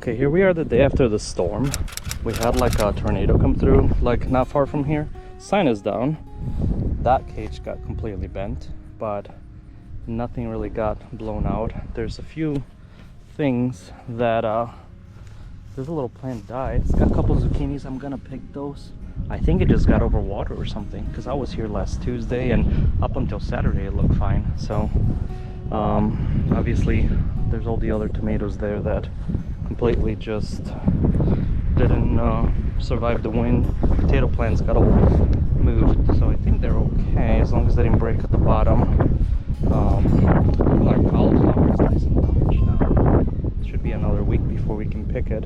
Okay, here we are the day after the storm. We had like a tornado come through, like not far from here. Sign is down. That cage got completely bent, but nothing really got blown out. There's a few things that there's a little plant died. It's got a couple zucchinis. I'm gonna pick those. I think it just got over water or something, because I was here last Tuesday and up until Saturday it looked fine. So obviously there's all the other tomatoes there that completely just didn't survive the wind. Potato plants got all moved, so I think they're okay as long as they didn't break at the bottom. Our cauliflower is nice and large now. It should be another week before we can pick it.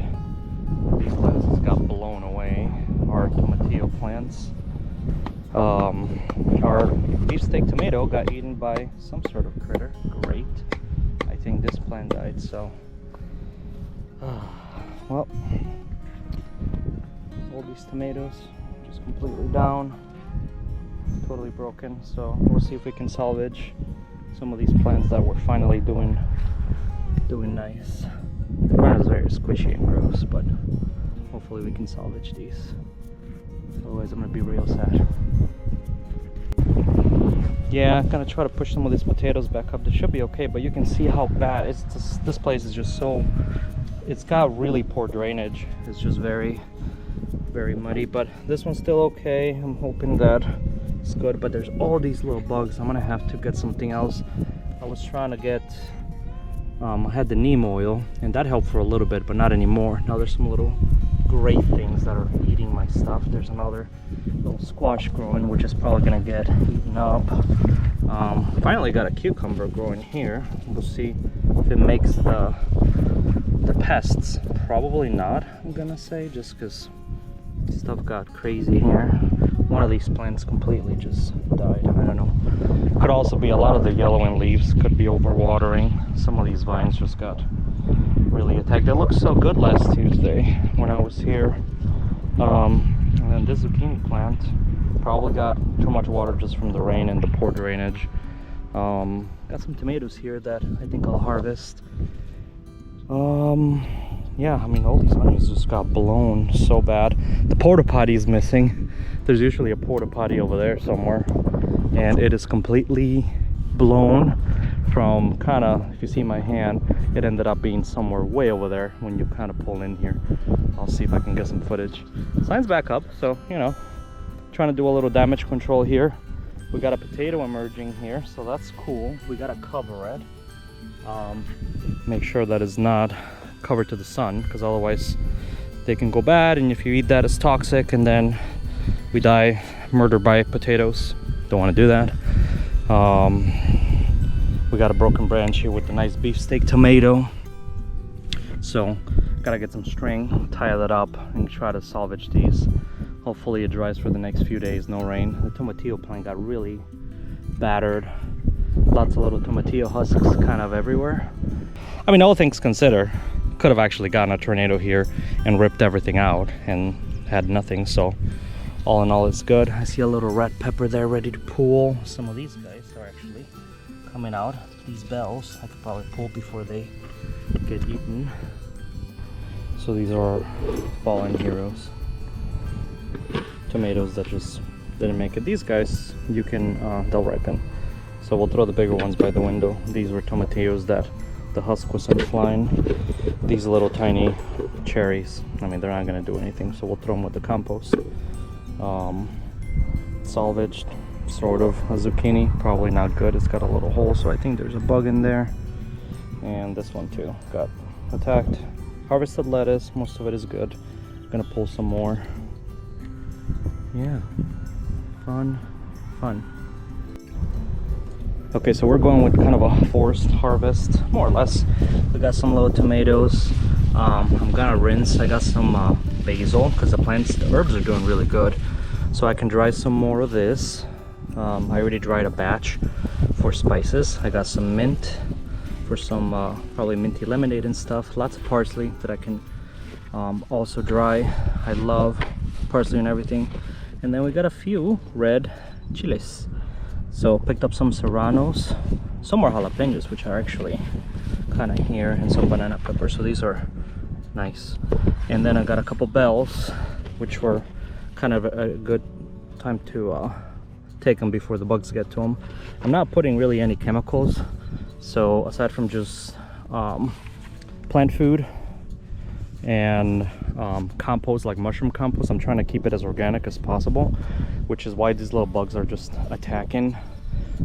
These lettuces got blown away. Our tomatillo plants. Our beefsteak tomato got eaten by some sort of critter. Great. I think this plant died, so well, all these tomatoes just completely down, totally broken. So we'll see if we can salvage some of these plants that were finally doing nice. The ground is very squishy and gross, but hopefully we can salvage these. Otherwise I'm gonna be real sad. Yeah, I'm gonna try to push some of these potatoes back up. They should be okay, but you can see how bad it's just, this place is just so, it's got really poor drainage. It's just very muddy, but this one's still okay. I'm hoping that it's good, but there's all these little bugs. I'm gonna have to get something else. I was trying to get I had the neem oil and that helped for a little bit, but not anymore. Now there's some little gray things that are eating my stuff. There's another little squash growing, which is probably gonna get eaten up. Finally got a cucumber growing here. We'll see if it makes the pests. Probably not, I'm gonna say, just because stuff got crazy here. One of these plants completely just died. I don't know. Could also be a lot of the yellowing leaves, could be overwatering. Some of these vines just got really attacked. It looked so good last Tuesday when I was here. And then this zucchini plant probably got too much water just from the rain and the poor drainage. Got some tomatoes here that I think I'll harvest. Yeah, I mean, all these onions just got blown so bad. The porta potty is missing. There's usually a porta potty over there somewhere, and it is completely blown from kind of, if you see my hand, it ended up being somewhere way over there when you kind of pull in here. I'll see if I can get some footage. Sign's back up, so you know, trying to do a little damage control here. We got a potato emerging here, so that's cool. We gotta cover it. Make sure that it's not covered to the sun, because otherwise they can go bad, and if you eat that, it's toxic, and then we die murdered by potatoes. Don't want to do that. We got a broken branch here with a nice beefsteak tomato, so gotta get some string, tie that up, and try to salvage these. Hopefully it dries for the next few days. No rain. The tomatillo plant got really battered. Lots of little tomatillo husks kind of everywhere. I mean, all things considered, could have actually gotten a tornado here and ripped everything out and had nothing. So all in all, it's good. I see a little red pepper there ready to pull. Some of these guys are actually coming out. These bells I could probably pull before they get eaten. So these are fallen heroes. Tomatoes that just didn't make it. These guys, you can, they'll ripen. So we'll throw the bigger ones by the window. These were tomatillos that the husk was sent flying. These little tiny cherries, I mean, they're not gonna do anything, so we'll throw them with the compost. Salvaged, sort of, a zucchini, probably not good. It's got a little hole, so I think there's a bug in there. And this one too got attacked. Harvested lettuce, most of it is good. Gonna pull some more. Yeah, fun. Okay, so we're going with kind of a forced harvest, more or less. We got some little tomatoes. I'm gonna rinse. I got some basil, because the herbs are doing really good. So I can dry some more of this. I already dried a batch for spices. I got some mint for some probably minty lemonade and stuff. Lots of parsley that I can also dry. I love parsley and everything. And then we got a few red chiles. So picked up some serranos, some more jalapenos, which are actually kind of here, and some banana pepper. So these are Nice. And then I got a couple bells, which were kind of a good time to take them before the bugs get to them. I'm not putting really any chemicals, so aside from just plant food and compost, like mushroom compost, I'm trying to keep it as organic as possible, which is why these little bugs are just attacking.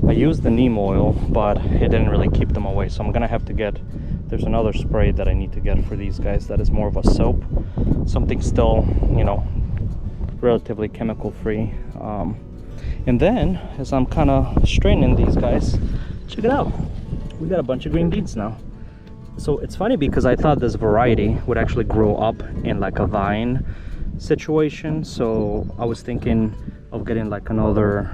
I used the neem oil, but it didn't really keep them away, so I'm gonna have to get, there's another spray that I need to get for these guys that is more of a soap, something still, you know, relatively chemical free. And then as I'm kind of straightening these guys, check it out, we got a bunch of green beans now. So it's funny because I thought this variety would actually grow up in like a vine situation, so I was thinking of getting like another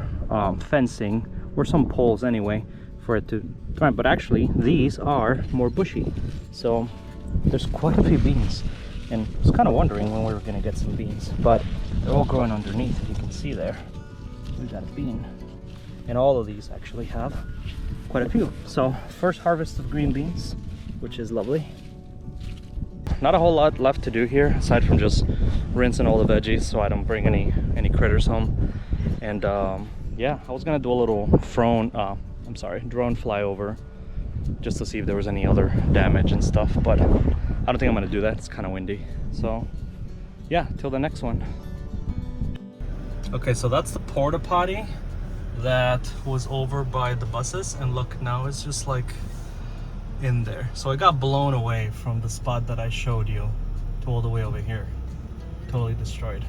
fencing or some poles anyway for it to thrive, but actually these are more bushy, so there's quite a few beans. And I was kind of wondering when we were going to get some beans, but they're all growing underneath. If you can see there, we got a bean, and all of these actually have quite a few. So first harvest of green beans, which is lovely. Not a whole lot left to do here aside from just rinsing all the veggies so I don't bring any critters home. And yeah, I was gonna do a little drone flyover just to see if there was any other damage and stuff, but I don't think I'm gonna do that. It's kind of windy. So yeah, till the next one. Okay, so that's the porta potty that was over by the buses, and look, now it's just like in there. So it got blown away from the spot that I showed you to all the way over here. Totally destroyed.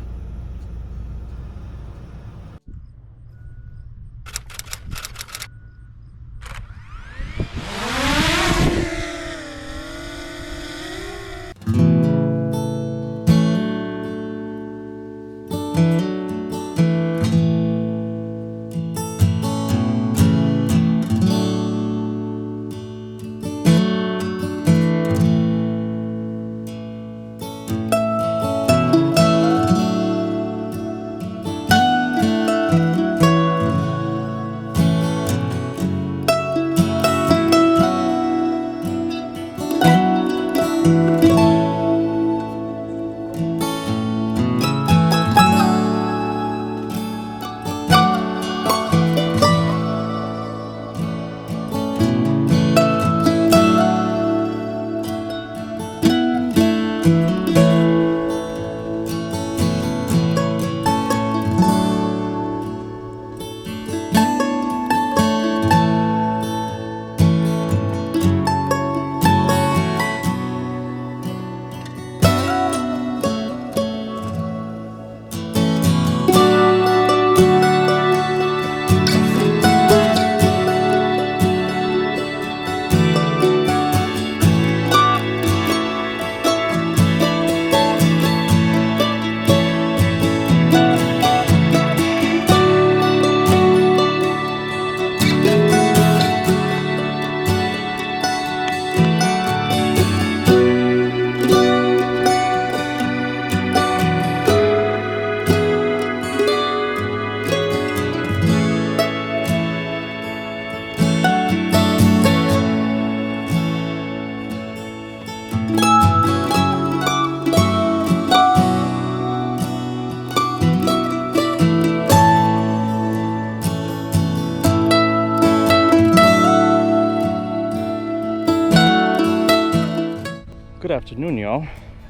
Good afternoon, y'all.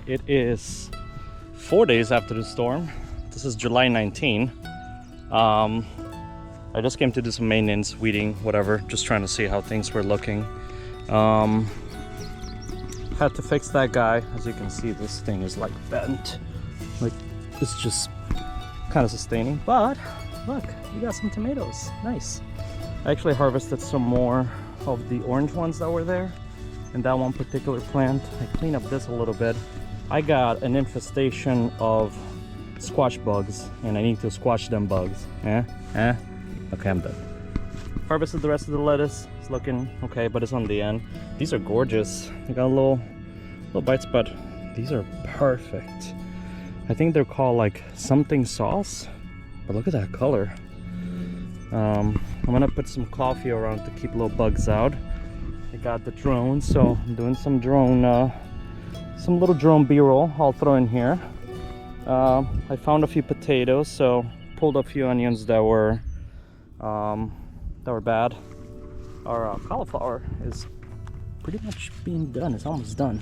It is 4 days after the storm. This is July 19. I just came to do some maintenance, weeding, whatever, just trying to see how things were looking. Had to fix that guy. As you can see, this thing is like bent. Like, it's just kind of sustaining. But look, we got some tomatoes. Nice. I actually harvested some more of the orange ones that were there. And that one particular plant, I cleaned up this a little bit. I got an infestation of squash bugs, and I need to squash them bugs. Okay, I'm done. Harvested the rest of the lettuce. It's looking okay, but it's on the end. These are gorgeous. They got little bites, but these are perfect. I think they're called like something sauce, but look at that color. I'm gonna put some coffee around to keep little bugs out. I got the drone, so I'm doing some drone some little drone b-roll I'll throw in here. I found a few potatoes, so pulled a few onions that were bad. Our cauliflower is pretty much being done. It's almost done.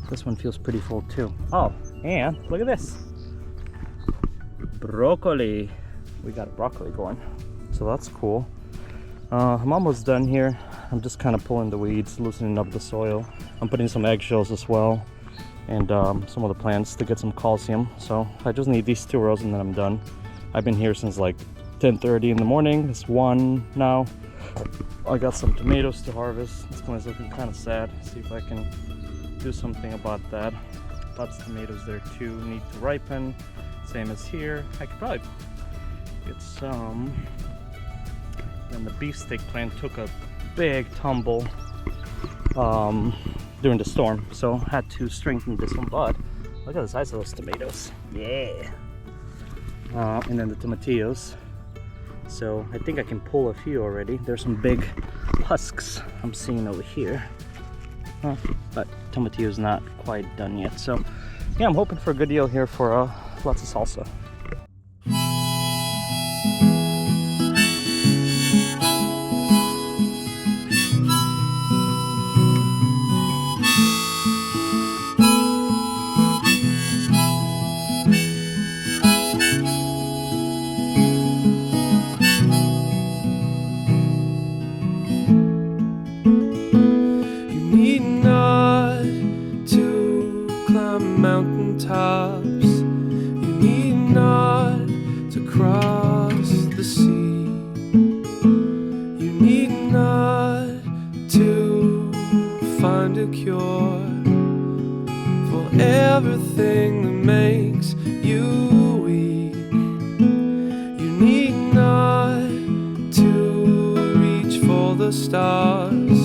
This one feels pretty full too. Oh, and look at this. Broccoli. We got broccoli going. So that's cool. I'm almost done here. I'm just kind of pulling the weeds, loosening up the soil. I'm putting some eggshells as well, and some of the plants to get some calcium. So I just need these 2 rows and then I'm done. I've been here since like 10:30 in the morning. It's 1 now. I got some tomatoes to harvest. This one's looking kind of sad. See if I can do something about that. Lots of tomatoes there too, need to ripen. Same as here. I could probably get some. And the beefsteak plant took a big tumble during the storm, so had to strengthen this one. But look at the size of those tomatoes. Yeah. And then the tomatillos. So I think I can pull a few already. There's some big husks I'm seeing over here. But tomatillo's not quite done yet. So yeah, I'm hoping for a good deal here for lots of salsa. Mountaintops, you need not to cross the sea, you need not to find a cure for everything that makes you weak, you need not to reach for the stars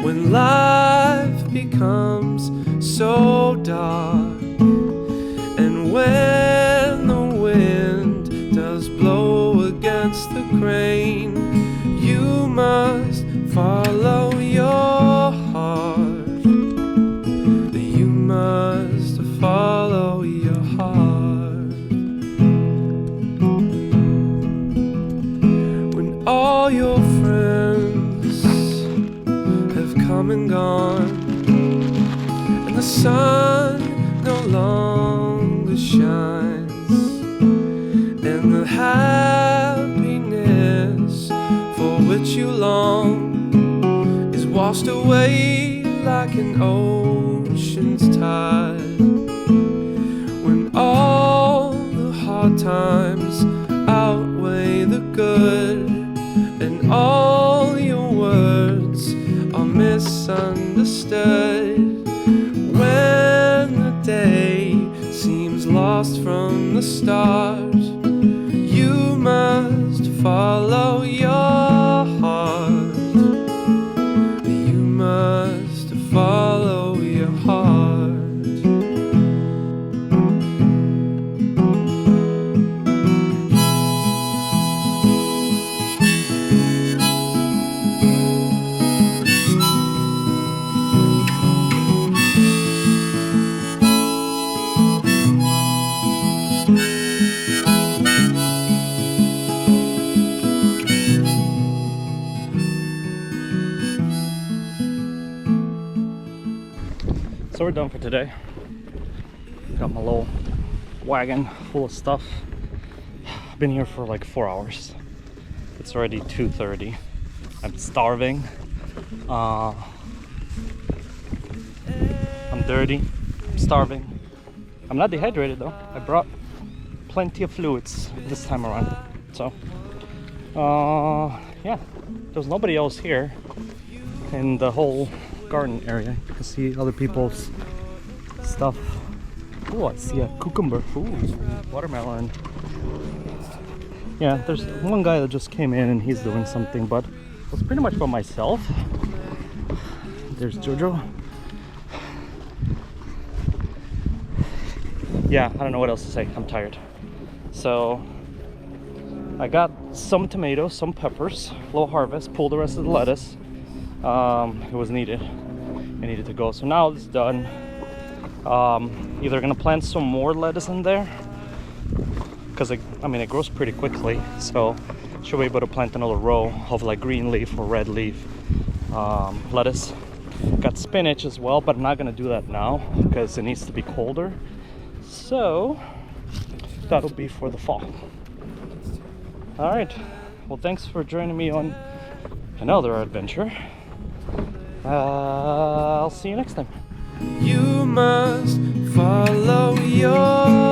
when life becomes so dark, and when the wind does blow against the grain, you must follow your heart, you must follow your heart. When all your friends have come and gone, the sun no longer shines, and the happiness for which you long is washed away like an ocean's tide. When all the hard times outweigh the good, and all your words are misunderstood, when the day seems lost from the stars, you must follow your heart, you must follow your heart. So we're done for today. Got my little wagon full of stuff. I've been here for like 4 hours. It's already 2:30. I'm starving. I'm dirty. I'm starving. I'm not dehydrated though. I brought plenty of fluids this time around. So yeah, there's nobody else here in the whole garden area. You can see other people's stuff. Oh, I see a cucumber. Ooh, watermelon. Yeah, there's one guy that just came in and he's doing something, but it's pretty much by myself. There's Jojo. Yeah, I don't know what else to say. I'm tired. So I got some tomatoes, some peppers, little harvest, pulled the rest of the lettuce. It was needed. It needed to go. So now it's done. Either gonna plant some more lettuce in there, because it grows pretty quickly, so should be able to plant another row of like green leaf or red leaf lettuce. Got spinach as well, but I'm not gonna do that now because it needs to be colder, so that'll be for the fall. All right, well, thanks for joining me on another adventure. I'll see you next time. You must follow your